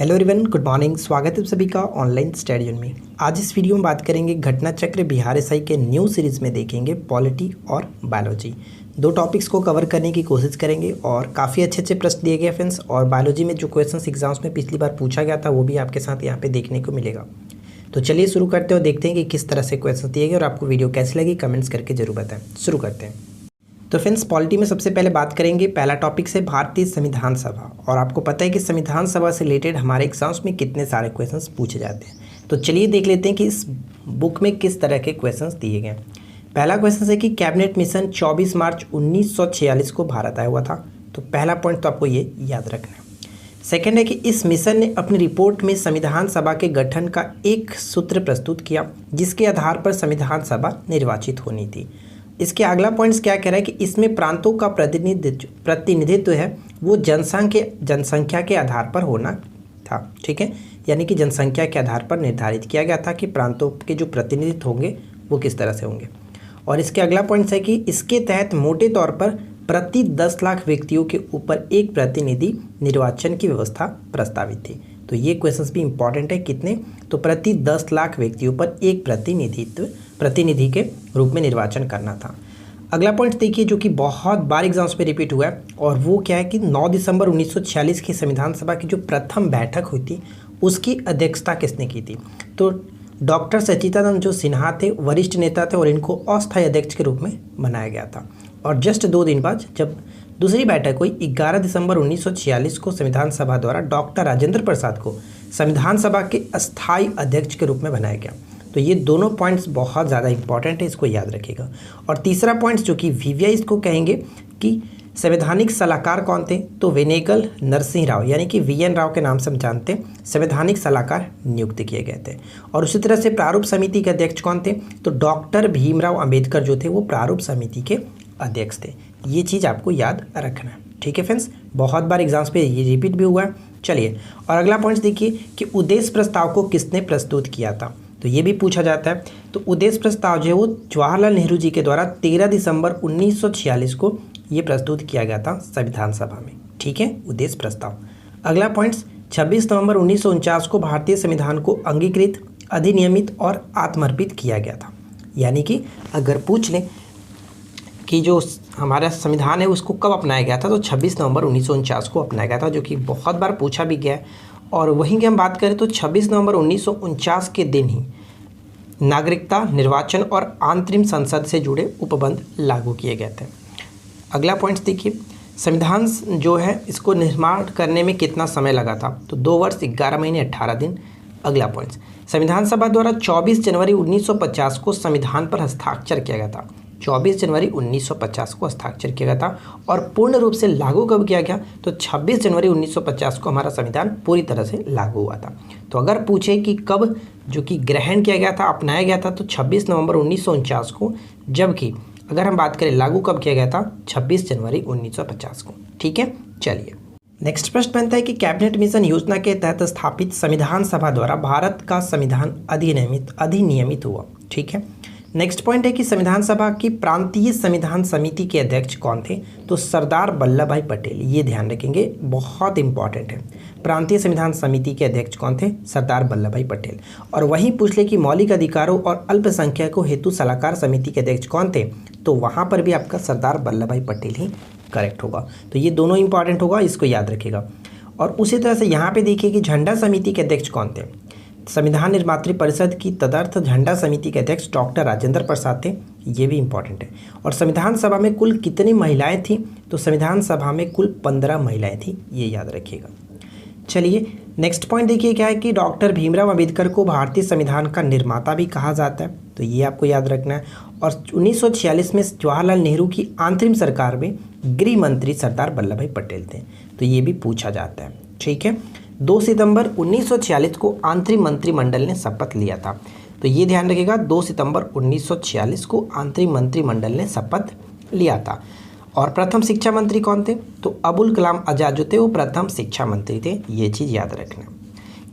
Hello everyone, good morning. स्वागत है सभी का ऑनलाइन स्टडी में। आज इस वीडियो में बात करेंगे घटना चक्र बिहार एसआई के न्यू सीरीज़ में देखेंगे पॉलिटी और बायोलॉजी। दो टॉपिक्स को कवर करने की कोशिश करेंगे और काफ़ी अच्छे अच्छे प्रश्न दिए गए फ्रेंड्स। और बायोलॉजी में जो क्वेश्चंस एग्जाम्स में पिछली बार पूछा गया था वो भी आपके साथ यहाँ पे देखने को मिलेगा। तो चलिए शुरू करते हैं और देखते हैं कि किस तरह से क्वेश्चन दिए गए और आपको वीडियो कैसी लगी कमेंट्स करके जरूर बताएं। शुरू करते हैं। तो फ्रेंड्स, पॉलिटी में सबसे पहले बात करेंगे, पहला टॉपिक से भारतीय संविधान सभा। और आपको पता है कि संविधान सभा से रिलेटेड हमारे एग्जाम्स में कितने सारे क्वेश्चंस पूछे जाते हैं। तो चलिए देख लेते हैं कि इस बुक में किस तरह के क्वेश्चंस दिए गए। पहला क्वेश्चन है कि कैबिनेट मिशन 24 मार्च 1946 को भारत आया हुआ था। तो पहला पॉइंट तो आपको ये याद रखना है। सेकेंड है कि इस मिशन ने अपनी रिपोर्ट में संविधान सभा के गठन का एक सूत्र प्रस्तुत किया जिसके आधार पर संविधान सभा निर्वाचित होनी थी। इसके अगला पॉइंट्स क्या कह रहा है कि इसमें प्रांतों का प्रतिनिधित्व है वो जनसंख्या के आधार पर होना था। ठीक है, यानी कि जनसंख्या के आधार पर निर्धारित किया गया था कि प्रांतों के जो प्रतिनिधित्व होंगे वो किस तरह से होंगे। और इसके अगला पॉइंट्स है कि इसके तहत मोटे तौर पर प्रति 10 लाख व्यक्तियों के ऊपर एक प्रतिनिधि निर्वाचन की व्यवस्था प्रस्तावित थी। तो ये क्वेश्चंस भी इंपॉर्टेंट है। कितने? तो प्रति 10 लाख व्यक्तियों पर एक प्रतिनिधि के रूप में निर्वाचन करना था। अगला पॉइंट देखिए जो कि बहुत बार एग्जाम्स में रिपीट हुआ है, और वो क्या है कि 9 दिसंबर 1946 की संविधान सभा की जो प्रथम बैठक हुई थी उसकी अध्यक्षता किसने की थी? तो डॉक्टर सच्चिदानंद जो सिन्हा थे, वरिष्ठ नेता थे, और इनको अस्थायी अध्यक्ष के रूप में बनाया गया था। और जस्ट 2 दिन बाद जब दूसरी बैठक हुई 11 दिसंबर 1946 को संविधान सभा द्वारा डॉक्टर राजेंद्र प्रसाद को संविधान सभा के अस्थायी अध्यक्ष के रूप में बनाया गया। तो ये दोनों पॉइंट्स बहुत ज़्यादा इंपॉर्टेंट है, इसको याद रखिएगा। और तीसरा पॉइंट्स जो कि वीवीआई इसको कहेंगे कि संवैधानिक सलाहकार कौन थे? तो वेनेगल नरसिंह राव यानी कि वीएन राव के नाम से हम जानते हैं संवैधानिक सलाहकार नियुक्त किए गए थे। और उसी तरह से प्रारूप समिति के अध्यक्ष कौन थे? तो डॉक्टर भीमराव अंबेडकर जो थे वो प्रारूप समिति के अध्यक्ष थे। ये चीज़ आपको याद रखना है। ठीक है फ्रेंड्स, बहुत बार एग्जाम्स पे ये रिपीट भी हुआ है। चलिए, और अगला पॉइंट देखिए कि उद्देश्य प्रस्ताव को किसने प्रस्तुत किया था? तो ये भी पूछा जाता है। तो उद्देश्य प्रस्ताव जो है वो जवाहरलाल नेहरू जी के द्वारा 13 दिसंबर 1946 को ये प्रस्तुत किया गया था संविधान सभा में। ठीक है, उद्देश्य प्रस्ताव। अगला पॉइंट्स 26 नवंबर 1949 को भारतीय संविधान को अंगीकृत, अधिनियमित और आत्मर्पित किया गया था। यानी कि अगर पूछ लें कि जो हमारा संविधान है उसको कब अपनाया गया था, तो 26 नवंबर 1949 को अपनाया गया था, जो कि बहुत बार पूछा भी गया है। और वहीं की हम बात करें तो 26 नवंबर 1949 के दिन ही नागरिकता, निर्वाचन और अंतरिम संसद से जुड़े उपबंध लागू किए गए थे। अगला पॉइंट देखिए, संविधान जो है इसको निर्माण करने में कितना समय लगा था? तो 2 वर्ष 11 महीने 18 दिन। अगला पॉइंट, संविधान सभा द्वारा 24 जनवरी 1950 को संविधान पर हस्ताक्षर किया गया था। 24 जनवरी 1950 को हस्ताक्षर किया गया था। और पूर्ण रूप से लागू कब किया गया? तो 26 जनवरी 1950 को हमारा संविधान पूरी तरह से लागू हुआ था। तो अगर पूछे कि कब जो कि ग्रहण किया गया था, अपनाया गया था, तो 26 नवंबर 1949 को, जबकि अगर हम बात करें लागू कब किया गया था, 26 जनवरी 1950 को। ठीक है, चलिए नेक्स्ट प्रश्न बनता है कि कैबिनेट मिशन योजना के तहत स्थापित संविधान सभा द्वारा भारत का संविधान अधिनियमित हुआ। ठीक है, नेक्स्ट पॉइंट है कि संविधान सभा की प्रांतीय संविधान समिति के अध्यक्ष कौन थे? तो सरदार वल्लभ भाई पटेल। ये ध्यान रखेंगे, बहुत इंपॉर्टेंट है। प्रांतीय संविधान समिति के अध्यक्ष कौन थे? सरदार वल्लभ भाई पटेल। और वहीं पूछ ले कि मौलिक अधिकारों और अल्पसंख्यकों हेतु सलाहकार समिति के अध्यक्ष कौन थे? तो वहाँ पर भी आपका सरदार वल्लभ भाई पटेल ही करेक्ट होगा। तो ये दोनों इंपॉर्टेंट होगा, इसको याद रखिएगा। और उसी तरह से यहाँ पे देखिए कि झंडा समिति के अध्यक्ष कौन थे? संविधान निर्मात्री परिषद की तदर्थ झंडा समिति के अध्यक्ष डॉक्टर राजेंद्र प्रसाद थे। ये भी इंपॉर्टेंट है। और संविधान सभा में कुल कितनी महिलाएं थीं? तो संविधान सभा में कुल 15 महिलाएं थीं, ये याद रखिएगा। चलिए नेक्स्ट पॉइंट देखिए क्या है कि डॉक्टर भीमराव अंबेडकर को भारतीय संविधान का निर्माता भी कहा जाता है। तो ये आपको याद रखना है। और 1946 में जवाहरलाल नेहरू की अंतरिम सरकार में गृह मंत्री सरदार वल्लभ भाई पटेल थे। तो ये भी पूछा जाता है। ठीक है, 2 सितंबर 1946 को अंतरिम मंत्रिमंडल ने शपथ लिया था। तो ये ध्यान रखिएगा, 2 सितंबर 1946 को अंतरिम मंत्रिमंडल ने शपथ लिया था। और प्रथम शिक्षा मंत्री कौन थे? तो अबुल कलाम आज़ाद जो थे वो प्रथम शिक्षा मंत्री थे। ये चीज़ याद रखना।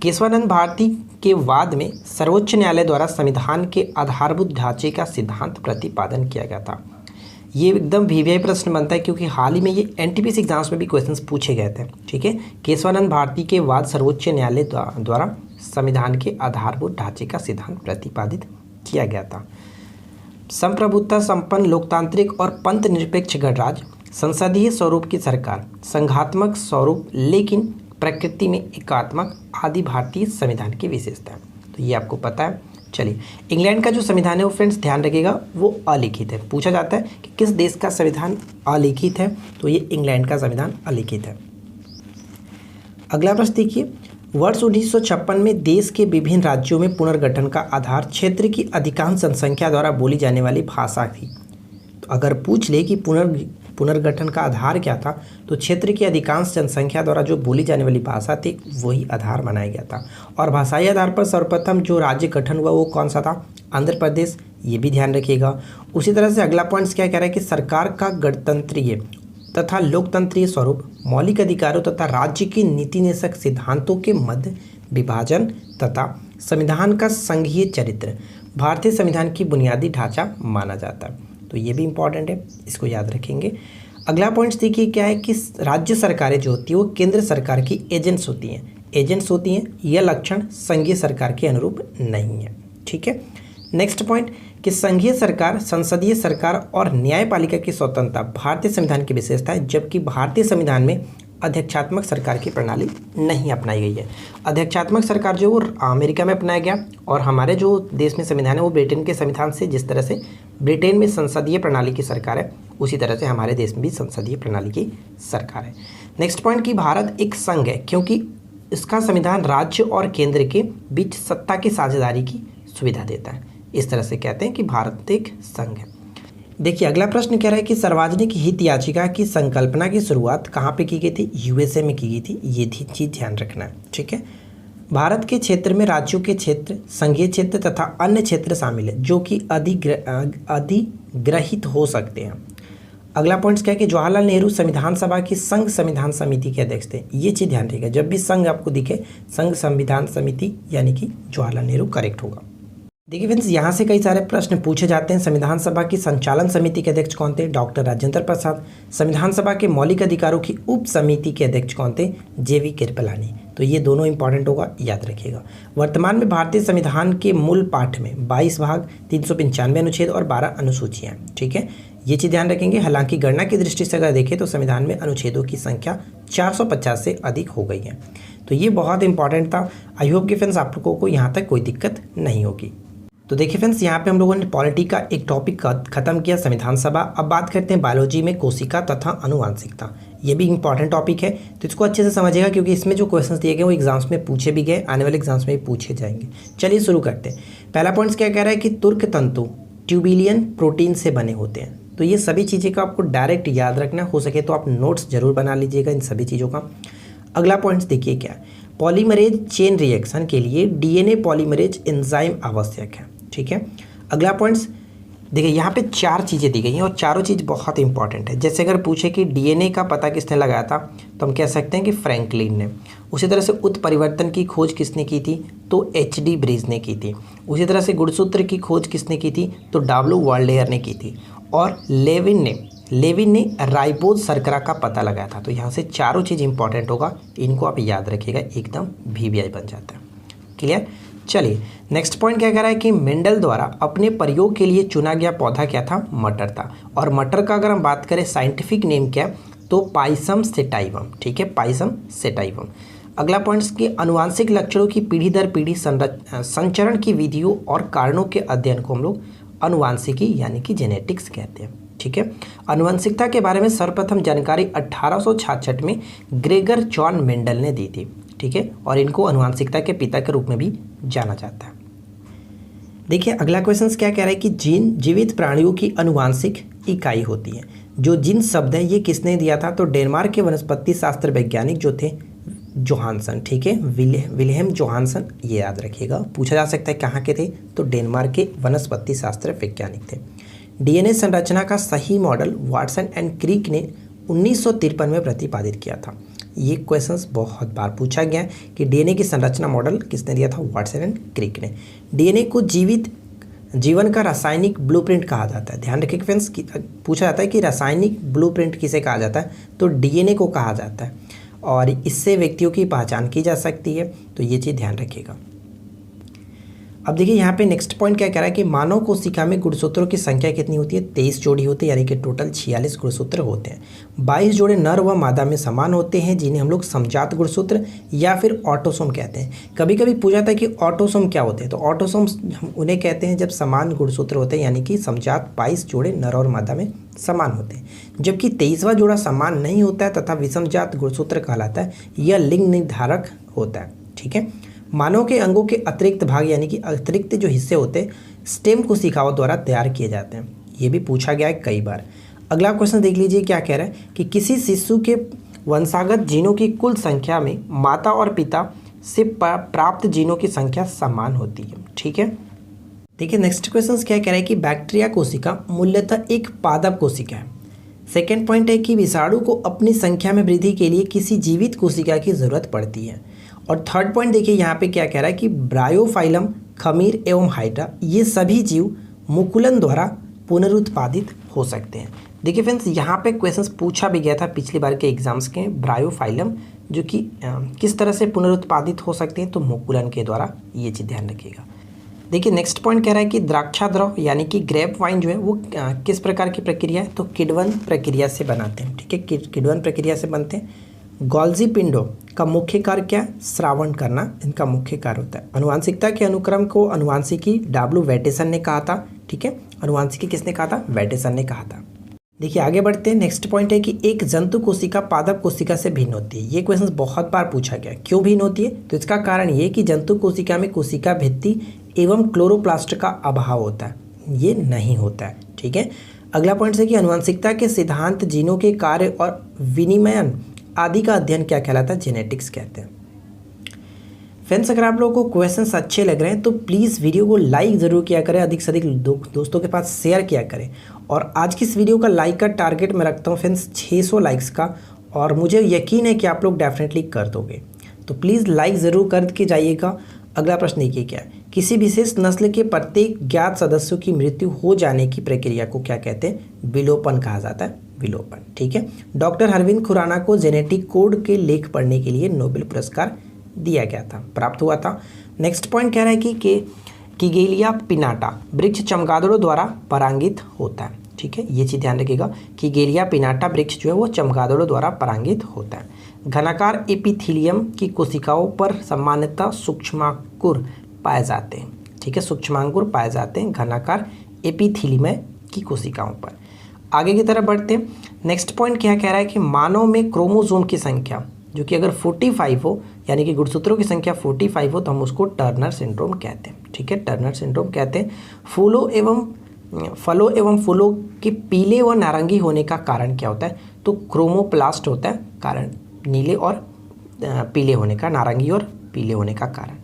केशवानंद भारती के वाद में सर्वोच्च न्यायालय द्वारा संविधान के आधारभूत ढांचे का सिद्धांत प्रतिपादन किया गया था। ये एकदम वीवीआई प्रश्न बनता है क्योंकि हाल ही में ये एनटीपीसी एग्जाम्स में भी क्वेश्चंस पूछे गए थे। ठीक है, केशवानंद भारती के बाद सर्वोच्च न्यायालय द्वारा संविधान के आधारभूत ढांचे का सिद्धांत प्रतिपादित किया गया था। संप्रभुता संपन्न लोकतांत्रिक और पंथ निरपेक्ष गणराज्य, संसदीय स्वरूप की सरकार, संघात्मक स्वरूप लेकिन प्रकृति में एकात्मक आदि भारतीय संविधान की विशेषता है। तो ये आपको पता है। चलिए, इंग्लैंड का जो संविधान है वो फ्रेंड्स ध्यान रखिएगा वो अलिखित है। पूछा जाता है कि किस देश का संविधान अलिखित है, तो ये इंग्लैंड का संविधान अलिखित है। अगला प्रश्न देखिए, वर्ष 1956 में देश के विभिन्न राज्यों में पुनर्गठन का आधार क्षेत्र की अधिकांश जनसंख्या द्वारा बोली जाने वाली भाषा थी। तो अगर पूछ ले कि पुनर्गठन का आधार क्या था, तो क्षेत्र की अधिकांश जनसंख्या द्वारा जो बोली जाने वाली भाषा थी वही आधार बनाया गया था। और भाषाई आधार पर सर्वप्रथम जो राज्य गठन हुआ वो कौन सा था? आंध्र प्रदेश, ये भी ध्यान रखिएगा। उसी तरह से अगला पॉइंट्स क्या कह रहा है कि सरकार का गणतंत्रीय तथा लोकतंत्रीय स्वरूप, मौलिक अधिकारों तथा राज्य की नीति निषेधक सिद्धांतों के मध्य विभाजन तथा संविधान का संघीय चरित्र भारतीय संविधान की बुनियादी ढांचा माना जाता है। तो ये भी इंपॉर्टेंट है, इसको याद रखेंगे। अगला पॉइंट्स देखिए क्या है कि राज्य सरकारें जो होती है वो केंद्र सरकार की एजेंट्स होती हैं। यह लक्षण संघीय सरकार के अनुरूप नहीं है। ठीक है, नेक्स्ट पॉइंट कि संघीय सरकार, संसदीय सरकार और न्यायपालिका की स्वतंत्रता भारतीय संविधान की विशेषता है, जबकि भारतीय संविधान में अध्यक्षात्मक सरकार की प्रणाली नहीं अपनाई गई है। अध्यक्षात्मक सरकार जो वो अमेरिका में अपनाया गया और हमारे जो देश में संविधान है वो ब्रिटेन के संविधान से, जिस तरह से ब्रिटेन में संसदीय प्रणाली की सरकार है उसी तरह से हमारे देश में भी संसदीय प्रणाली की सरकार है। नेक्स्ट पॉइंट कि भारत एक संघ है क्योंकि इसका संविधान राज्य और केंद्र के बीच सत्ता की साझेदारी की सुविधा देता है। इस तरह से कहते हैं कि भारत एक संघ है। देखिए अगला प्रश्न कह रहा है कि सार्वजनिक हित याचिका की संकल्पना की शुरुआत कहाँ पे की गई थी? यूएसए में की गई थी। ये चीज़ ध्यान रखना है। ठीक है, भारत के क्षेत्र में राज्यों के क्षेत्र, संघीय क्षेत्र तथा अन्य क्षेत्र शामिल है जो कि अधिग्रहित हो सकते हैं। अगला पॉइंट क्या है कि जवाहरलाल नेहरू संविधान सभा की संघ संविधान समिति के अध्यक्ष थे। ये चीज़ ध्यान रखिएगा, जब भी संघ आपको दिखे संघ संविधान समिति यानी कि जवाहरलाल नेहरू करेक्ट होगा। देखिए फ्रेंड्स, यहाँ से कई सारे प्रश्न पूछे जाते हैं। संविधान सभा की संचालन समिति के अध्यक्ष कौन थे? डॉक्टर राजेंद्र प्रसाद। संविधान सभा के मौलिक अधिकारों की उप समिति के अध्यक्ष कौन थे? जेवी कृपलानी। तो ये दोनों इंपॉर्टेंट होगा, याद रखिएगा। वर्तमान में भारतीय संविधान के मूल पाठ में 22 भाग, 395 अनुच्छेद और 12 अनुसूचियाँ। ठीक है, ये चीज़ ध्यान रखेंगे। हालांकि गणना की दृष्टि से अगर देखें तो संविधान में अनुच्छेदों की संख्या 450 से अधिक हो गई है। तो ये बहुत इंपॉर्टेंट था। आई होप कि फ्रेंड्स आप लोगों को यहाँ तक कोई दिक्कत नहीं होगी। तो देखिए फ्रेंड्स, यहाँ पे हम लोगों ने पॉलिटी का एक टॉपिक खत्म किया, संविधान सभा। अब बात करते हैं बायोलॉजी में कोशिका तथा अनुवांशिकता। ये भी इंपॉर्टेंट टॉपिक है, तो इसको अच्छे से समझिएगा क्योंकि इसमें जो क्वेश्चंस दिए गए वो एग्जाम्स में पूछे भी गए, आने वाले एग्जाम्स में भी पूछे जाएंगे। चलिए शुरू करते हैं। पहला पॉइंट क्या कह रहा है कि तुर्क तंतु ट्यूबिलियन प्रोटीन से बने होते हैं। तो ये सभी चीज़ें का आपको डायरेक्ट याद रखना, हो सके तो आप नोट्स जरूर बना लीजिएगा इन सभी चीज़ों का। अगला पॉइंट्स देखिए क्या है, पॉलीमरेज चेन रिएक्शन के लिए डीएनए पॉलीमरेज एंजाइम आवश्यक है। ठीक है, अगला पॉइंट्स देखिए, यहाँ पे 4 चीज़ें दी गई हैं और चारों चीज़ बहुत इंपॉर्टेंट है। जैसे अगर पूछे कि डीएनए का पता किसने लगाया था, तो हम कह सकते हैं कि फ्रैंकलिन ने। उसी तरह से उत्परिवर्तन की खोज किसने की थी? तो एचडी ब्रीज ने की थी। उसी तरह से गुणसूत्र की खोज किसने की थी? तो डब्ल्यू वाल्डेयर ने की थी। और लेविन ने राइबोज शर्करा का पता लगाया था। तो यहाँ से चारों चीज़ इंपॉर्टेंट होगा, इनको आप याद रखिएगा, एकदम वीवीआई बन जाता है। क्लियर? चलिए नेक्स्ट पॉइंट क्या कह रहा है कि मेंडल द्वारा अपने प्रयोग के लिए चुना गया पौधा क्या था? मटर था। और मटर का अगर हम बात करें साइंटिफिक नेम क्या है? तो पाइसम सेटाइवम। ठीक है, पाइसम सेटाइवम। अगला पॉइंट्स के अनुवांशिक लक्षणों की पीढ़ी दर पीढ़ी संचरण की विधियों और कारणों के अध्ययन को हम लोग अनुवांशिकी यानी कि जेनेटिक्स कहते हैं। ठीक है, अनुवंशिकता के बारे में सर्वप्रथम जानकारी 1866 में ग्रेगर जॉन मेंडल ने दी थी। ठीक है, और इनको अनुवांशिकता के पिता के रूप में भी जाना जाता है। देखिए अगला क्वेश्चन क्या कह रहा है कि जीन जीवित प्राणियों की अनुवांशिक इकाई होती है। जो जीन शब्द है ये किसने दिया था? तो डेनमार्क के वनस्पति शास्त्र वैज्ञानिक जो थे जोहानसन। ठीक है, विल्हेम जोहानसन, ये याद रखिएगा। पूछा जा सकता है कहाँ के थे? तो डेनमार्क के वनस्पति शास्त्र वैज्ञानिक थे। डीएनए संरचना का सही मॉडल वाटसन एंड क्रिक ने 1953 में प्रतिपादित किया था। ये क्वेश्चंस बहुत बार पूछा गया है कि डीएनए की संरचना मॉडल किसने दिया था? वाटसन एंड क्रिक ने। डीएनए को जीवित जीवन का रासायनिक ब्लूप्रिंट कहा जाता है। ध्यान रखिए फ्रेंड्स, पूछा जाता है कि रासायनिक ब्लूप्रिंट किसे कहा जाता है, तो डीएनए को कहा जाता है और इससे व्यक्तियों की पहचान की जा सकती है, तो ये चीज़ ध्यान रखिएगा। अब देखिए यहाँ पे नेक्स्ट पॉइंट क्या कह रहा है कि मानव कोशिका में गुणसूत्रों की संख्या कितनी होती है, 23 जोड़ी होती है, यानी कि टोटल 46 गुणसूत्र होते हैं। 22 जोड़े नर व मादा में समान होते हैं, जिन्हें हम लोग समजात गुणसूत्र या फिर ऑटोसोम कहते हैं। कभी कभी पूछा जाता है कि ऑटोसोम क्या होते हैं, तो ऑटोसोम हम उन्हें कहते हैं जब समान गुणसूत्र होते हैं, यानी कि समजात 22 जोड़े नर और मादा में समान होते हैं। जबकि 23वां जोड़ा समान नहीं होता है तथा विषमजात गुणसूत्र कहलाता है, यह लिंग निर्धारक होता है। ठीक है, मानव के अंगों के अतिरिक्त भाग यानी कि अतिरिक्त जो हिस्से होते हैं स्टेम कोशिकाओं द्वारा तैयार किए जाते हैं। ये भी पूछा गया है कई बार। अगला क्वेश्चन देख लीजिए क्या कह रहा है कि किसी शिशु के वंशागत जीनों की कुल संख्या में माता और पिता से प्राप्त जीनों की संख्या समान होती है। ठीक है, देखिए नेक्स्ट क्वेश्चन क्या कह रहा है कि बैक्टीरिया कोशिका मूलतः एक पादप कोशिका है। सेकेंड पॉइंट है कि विषाणु को अपनी संख्या में वृद्धि के लिए किसी जीवित कोशिका की जरूरत पड़ती है। और थर्ड पॉइंट देखिए यहाँ पे क्या कह रहा है कि ब्रायोफाइलम, खमीर एवं हाइड्रा ये सभी जीव मुकुलन द्वारा पुनरुत्पादित हो सकते हैं। देखिए फ्रेंड्स, यहाँ पे क्वेश्चंस पूछा भी गया था पिछली बार के एग्जाम्स के, ब्रायोफाइलम जो कि किस तरह से पुनरुत्पादित हो सकते हैं, तो मुकुलन के द्वारा, ये चीज़ ध्यान रखिएगा। देखिए नेक्स्ट पॉइंट कह रहा है कि द्राक्षाद्रव यानी कि ग्रेप वाइन जो है वो किस प्रकार की प्रक्रिया है, तो किण्वन प्रक्रिया से बनाते हैं। ठीक है, किण्वन प्रक्रिया से बनते हैं। गोल्जी पिंडों का मुख्य कार्य क्या है, श्रावण करना इनका मुख्य कार्य होता है। अनुवांशिकता के अनुक्रम को अनुवांशिकी डब्ल्यू वेटेसन ने कहा था। ठीक है, अनुवांशिकी किसने कहा था, वेटेसन ने कहा था। देखिए आगे बढ़ते हैं। नेक्स्ट पॉइंट है कि एक जंतु कोशिका पादप कोशिका से भिन्न होती है। ये क्वेश्चन बहुत बार पूछा गया, क्यों भिन्न होती है, तो इसका कारण ये कि जंतु कोशिका में कोशिका भित्ति एवं क्लोरोप्लास्ट का अभाव होता है, ये नहीं होता है। ठीक है, अगला पॉइंट है कि अनुवांशिकता के सिद्धांत, जीनों के कार्य और विनिमयन आदि का अध्ययन क्या कहलाता है, जेनेटिक्स कहते हैं। फ्रेंड्स, अगर आप लोगों को क्वेश्चंस अच्छे लग रहे हैं तो प्लीज़ वीडियो को लाइक ज़रूर किया करें, अधिक से अधिक दोस्तों के पास शेयर किया करें। और आज की इस वीडियो का लाइक का टारगेट मैं रखता हूँ फ्रेंड्स 600 लाइक्स का, और मुझे यकीन है कि आप लोग डेफिनेटली कर दोगे, तो प्लीज़ लाइक ज़रूर करके जाइएगा। अगला प्रश्न देखिए क्या है, किसी विशेष नस्ल के प्रत्येक ज्ञात सदस्यों की मृत्यु हो जाने की प्रक्रिया को क्या कहते हैं, विलोपन कहा जाता है, विलोपन। ठीक है, डॉक्टर अरविंद खुराना को जेनेटिक कोड के लेख पढ़ने के लिए नोबेल पुरस्कार दिया गया था, प्राप्त हुआ था। नेक्स्ट पॉइंट कह रहा है कि किगेलिया पिनाटा वृक्ष चमगादड़ों द्वारा परागित होता है। ठीक है, ये चीज़ ध्यान रखिएगा, किगेलिया पिनाटा वृक्ष जो है वो चमगादड़ों द्वारा परागित होता है। घनाकार एपिथीलियम की कोशिकाओं पर सामान्यतः सूक्ष्मांकुर पाए जाते हैं। ठीक है, सूक्ष्मांकुर पाए जाते हैं घनाकार एपिथीलियम की कोशिकाओं पर। आगे की तरफ बढ़ते हैं। नेक्स्ट पॉइंट क्या कह रहा है कि मानव में क्रोमोसोम की संख्या जो कि अगर 45 हो, यानी कि गुणसूत्रों की संख्या 45 हो, तो हम उसको टर्नर सिंड्रोम कहते हैं। ठीक है, टर्नर सिंड्रोम कहते हैं। फलों एवं फूलों के पीले व नारंगी होने का कारण क्या होता है, तो क्रोमोप्लास्ट होता है कारण, नीले और पीले होने का, नारंगी और पीले होने का कारण।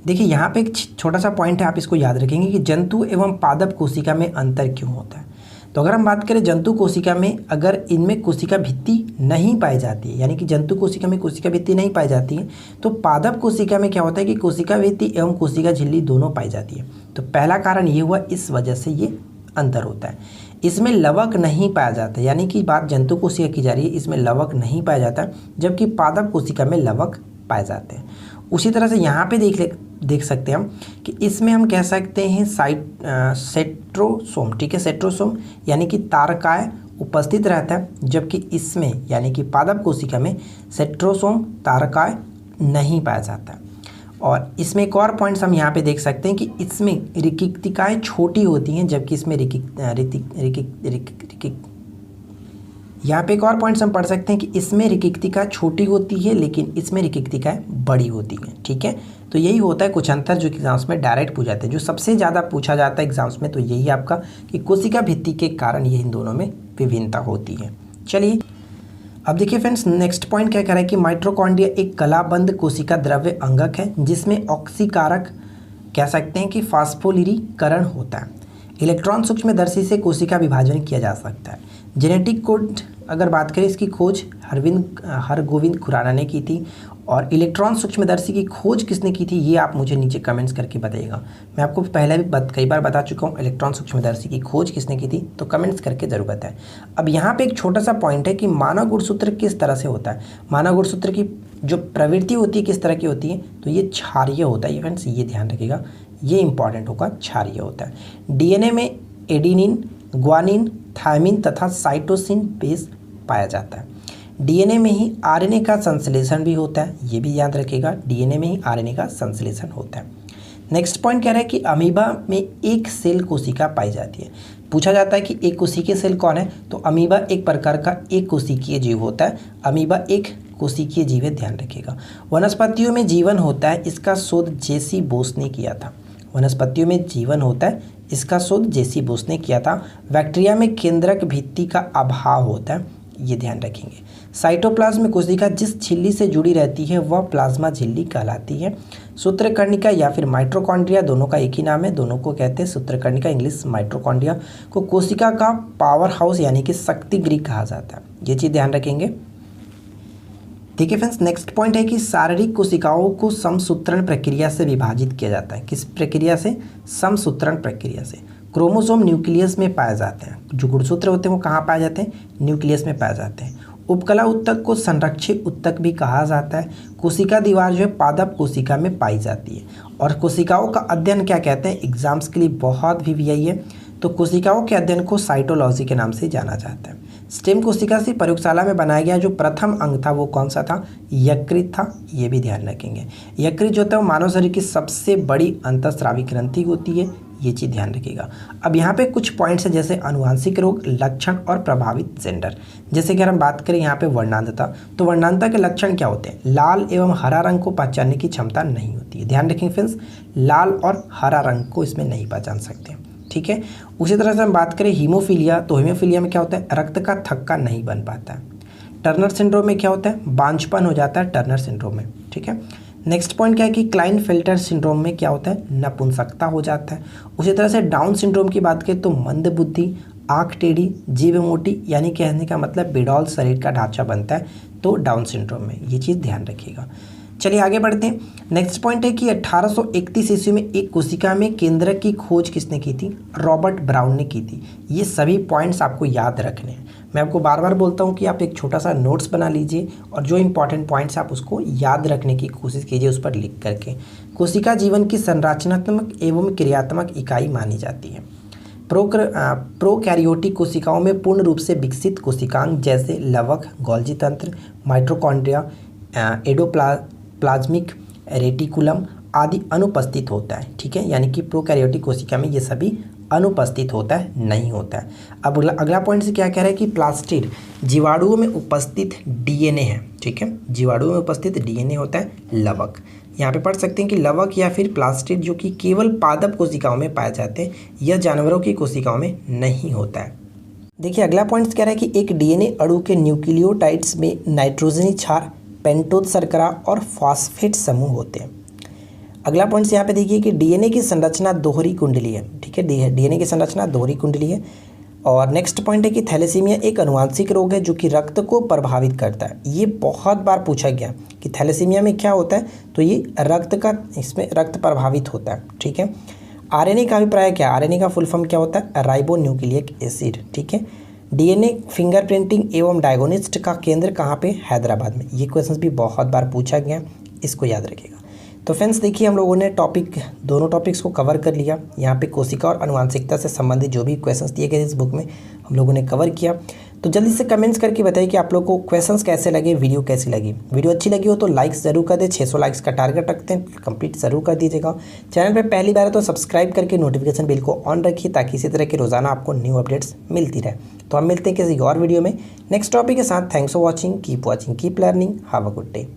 देखिए यहाँ पे एक छोटा सा पॉइंट है, आप इसको याद रखेंगे कि जंतु एवं पादप कोशिका में अंतर क्यों होता है। तो अगर हम बात करें जंतु कोशिका में, अगर इनमें कोशिका भित्ति नहीं पाई जाती है, यानी कि जंतु कोशिका में कोशिका भित्ति नहीं पाई जाती है, तो पादप कोशिका में क्या होता है कि कोशिका भित्ति एवं कोशिका झिल्ली दोनों पाई जाती है। तो पहला कारण ये हुआ, इस वजह से ये अंतर होता है। इसमें लवक नहीं पाया जाता, यानी कि बात जंतु कोशिका की जा रही है, इसमें लवक नहीं पाया जाता, जबकि पादप कोशिका में लवक पाए जाते हैं। उसी तरह से यहाँ पे देख सकते हैं हम कि इसमें हम कह सकते हैं सेट्रोसोम। ठीक है, सेट्रोसोम यानी कि तारकाय उपस्थित रहता है, जबकि इसमें यानी कि पादप कोशिका में सेट्रोसोम तारकाय नहीं पाया जाता। और इसमें एक और पॉइंट्स हम यहाँ पे देख सकते हैं कि इसमें रिक्तिकाएँ छोटी होती हैं, जबकि इसमें यहाँ पे एक और पॉइंट्स हम पढ़ सकते हैं कि इसमें रिक्तिका छोटी होती है, लेकिन इसमें रिक्तिकाएँ बड़ी होती हैं। ठीक है, तो यही होता है कुछ अंतर जो एग्जाम्स में डायरेक्ट पूछ जाते हैं। जो सबसे ज़्यादा पूछा जाता है एग्जाम्स में, तो यही आपका कि कोशिका भित्ति के कारण ये इन दोनों में विभिन्नता होती है। चलिए अब देखिए फ्रेंड्स, नेक्स्ट पॉइंट क्या कह रहा है कि माइटोकॉन्ड्रिया एक कलाबंद कोशिका द्रव्य अंगक है, जिसमें ऑक्सीकारक कह सकते हैं कि फास्फोलिरीकरण होता है। इलेक्ट्रॉन सूक्ष्मदर्शी से कोशिका विभाजन किया जा सकता है। जेनेटिक कोड अगर बात करें, इसकी खोज हरगोविंद खुराना ने की थी, और इलेक्ट्रॉन सूक्ष्मदर्शी की खोज किसने की थी, ये आप मुझे नीचे कमेंट्स करके बताइएगा। मैं आपको पहले भी कई बार बता चुका हूँ इलेक्ट्रॉन सूक्ष्मदर्शी की खोज किसने की थी, तो कमेंट्स करके ज़रूर बताएं। अब यहाँ पे एक छोटा सा पॉइंट है कि मानव गुणसूत्र किस तरह से होता है। मानव गुणसूत्र की जो प्रवृत्ति होती है किस तरह की होती है, तो ये क्षारीय होता है। फ्रेंड्स ये ध्यान रखिएगा, ये इंपॉर्टेंट होगा, क्षारीय होता है। डीएनए में एडेनिन, ग्वानिन, थायमिन तथा साइटोसिन बेस पाया जाता है। डीएनए में ही आरएनए का संश्लेषण भी होता है, ये भी याद रखिएगा, डीएनए में ही आरएनए का संश्लेषण होता है। नेक्स्ट पॉइंट कह रहा है कि अमीबा में एक सेल कोशिका पाई जाती है। पूछा जाता है कि एक कोशिकीय सेल कौन है, तो अमीबा एक प्रकार का एक कोशिकीय जीव होता है। अमीबा एक कोशिकीय जीव है, ध्यान रखिएगा। वनस्पतियों में जीवन होता है, इसका शोध जेसी बोस ने किया था। वनस्पतियों में जीवन होता है, इसका शोध जेसी बोस ने किया था। बैक्टीरिया में केंद्रक भित्ति का अभाव होता है, ये ध्यान रखेंगे। साइटोप्लाज्म कोशिका जिस झिल्ली से जुड़ी रहती है वह प्लाज्मा झिल्ली कहलाती है। सूत्रकर्णिका या फिर माइटोकॉन्ड्रिया, दोनों का एक ही नाम है, दोनों को कहते हैं सूत्रकर्णिका, इंग्लिश माइटोकॉन्ड्रिया, को कोशिका का पावर हाउस यानी कि शक्ति गृह कहा जाता है। ये चीज़ ध्यान रखेंगे। ठीक है फ्रेंड्स, नेक्स्ट पॉइंट है कि शारीरिक कोशिकाओं को समसूत्रण प्रक्रिया से विभाजित किया जाता है। किस प्रक्रिया से? समसूत्रण प्रक्रिया से। क्रोमोसोम न्यूक्लियस में पाए जाते हैं। जो गुणसूत्र होते हैं वो कहाँ पाए जाते हैं? न्यूक्लियस में पाए जाते हैं। उपकला उत्तक को संरक्षित उत्तक भी कहा जाता है। कोशिका दीवार जो है पादप कोशिका में पाई जाती है। और कोशिकाओं का अध्ययन क्या कहते हैं? एग्जाम्स के लिए बहुत भी यही है, तो कोशिकाओं के अध्ययन को साइटोलॉजी के नाम से जाना जाता है। स्टेम कोशिका से प्रयोगशाला में बनाया गया जो प्रथम अंग था वो कौन सा था? यकृत था, ये भी ध्यान रखेंगे। यकृत जो था वो मानव शरीर की सबसे बड़ी अंतःस्रावी ग्रंथि होती है, ये चीज़ ध्यान रखिएगा। अब यहाँ पे कुछ पॉइंट्स हैं जैसे अनुवांशिक रोग, लक्षण और प्रभावित जेंडर। जैसे कि अगर हम बात करें यहाँ पे वर्णांधता, तो वर्णांधता के लक्षण क्या होते हैं? लाल एवं हरा रंग को पहचानने की क्षमता नहीं होती है। ध्यान रखेंगे फ्रेंड्स, लाल और हरा रंग को इसमें नहीं पहचान सकते। ठीक है, उसी तरह से हम बात करें हीमोफीलिया, तो हीमोफीलिया में क्या होता है? रक्त का थक्का नहीं बन पाता है। टर्नर सिंड्रोम में क्या होता है? बांझपन हो जाता है टर्नर सिंड्रोम में। ठीक है, नेक्स्ट पॉइंट क्या है कि क्लाइनफेल्टर सिंड्रोम में क्या होता है? नपुंसकता हो जाता है। उसी तरह से डाउन सिंड्रोम की बात करें तो मंद बुद्धि, आँख टेढ़ी, जीभ मोटी, यानी कहने का मतलब बेडौल शरीर का ढांचा बनता है, तो डाउन सिंड्रोम में। ये चीज़ ध्यान रखिएगा। चलिए आगे बढ़ते हैं। नेक्स्ट पॉइंट है कि 1831 ईस्वी में एक कोशिका में केंद्रक की खोज किसने की थी? रॉबर्ट ब्राउन ने की थी। ये सभी पॉइंट्स आपको याद रखने हैं। मैं आपको बार बार बोलता हूँ कि आप एक छोटा सा नोट्स बना लीजिए और जो इंपॉर्टेंट पॉइंट्स आप उसको याद रखने की कोशिश कीजिए उस पर लिख करके। कोशिका जीवन की संरचनात्मक एवं क्रियात्मक इकाई मानी जाती है। प्रोकैरियोटिक कोशिकाओं में पूर्ण रूप से विकसित कोशिकांग जैसे लवक, गोल्जी तंत्र, माइटोकॉन्ड्रिया, एडोप्लाज्मिक रेटिकुलम आदि अनुपस्थित होता है। ठीक है, यानी कि प्रोकैरियोटिक कोशिका में ये सभी अनुपस्थित होता है, नहीं होता है। अब अगला पॉइंट से क्या कह रहा है कि प्लास्टिड जीवाणुओं में उपस्थित डीएनए है। ठीक है, जीवाणुओं में उपस्थित डीएनए होता है लवक। यहाँ पे पढ़ सकते हैं कि लवक या फिर प्लास्टिड जो कि केवल पादप कोशिकाओं में पाए जाते हैं, यह जानवरों की कोशिकाओं में नहीं होता है। देखिए अगला पॉइंट कह रहा है कि एक डीएनए अणु के न्यूक्लियोटाइड्स में नाइट्रोजनी क्षार, पेंटोज शर्करा और फॉस्फेट समूह होते हैं। अगला पॉइंट यहाँ पे देखिए कि डीएनए की संरचना दोहरी कुंडली है। ठीक है, डीएनए की संरचना दोहरी कुंडली है। और नेक्स्ट पॉइंट है कि थैलेसीमिया एक अनुवांशिक रोग है जो कि रक्त को प्रभावित करता है। ये बहुत बार पूछा गया कि थैलेसीमिया में क्या होता है, तो ये इसमें रक्त प्रभावित होता है। ठीक है, आरएनए का अभिप्राय क्या? आरएनए का फुल फॉर्म क्या होता है? Ribo nucleic acid. ठीक है, डीएनए फिंगरप्रिंटिंग एवं डायग्नोस्टिक का केंद्र कहाँ पे? हैदराबाद में। ये क्वेश्चन भी बहुत बार पूछा गया, इसको याद रखिएगा। तो फ्रेंड्स देखिए हम लोगों ने दोनों टॉपिक्स को कवर कर लिया। यहाँ पे कोशिका और आनुवंशिकता से संबंधित जो भी क्वेश्चंस दिए गए इस बुक में हम लोगों ने कवर किया। तो जल्दी से कमेंट्स करके बताइए कि आप लोगों को क्वेश्चंस कैसे लगे, वीडियो कैसी लगी। वीडियो अच्छी लगी हो तो लाइक्स ज़रूर कर दे। 600 लाइक्स का टारगेट रखते हैं, कंप्लीट ज़रूर कर दीजिएगा। चैनल पर पहली बार है तो सब्सक्राइब करके नोटिफिकेशन बिल को ऑन रखिए ताकि इसी तरह के रोज़ाना आपको न्यू अपडेट्स मिलती रहे। तो हम मिलते हैं किसी और वीडियो में नेक्स्ट टॉपिक के साथ। Thanks for watching, keep learning, have a good day.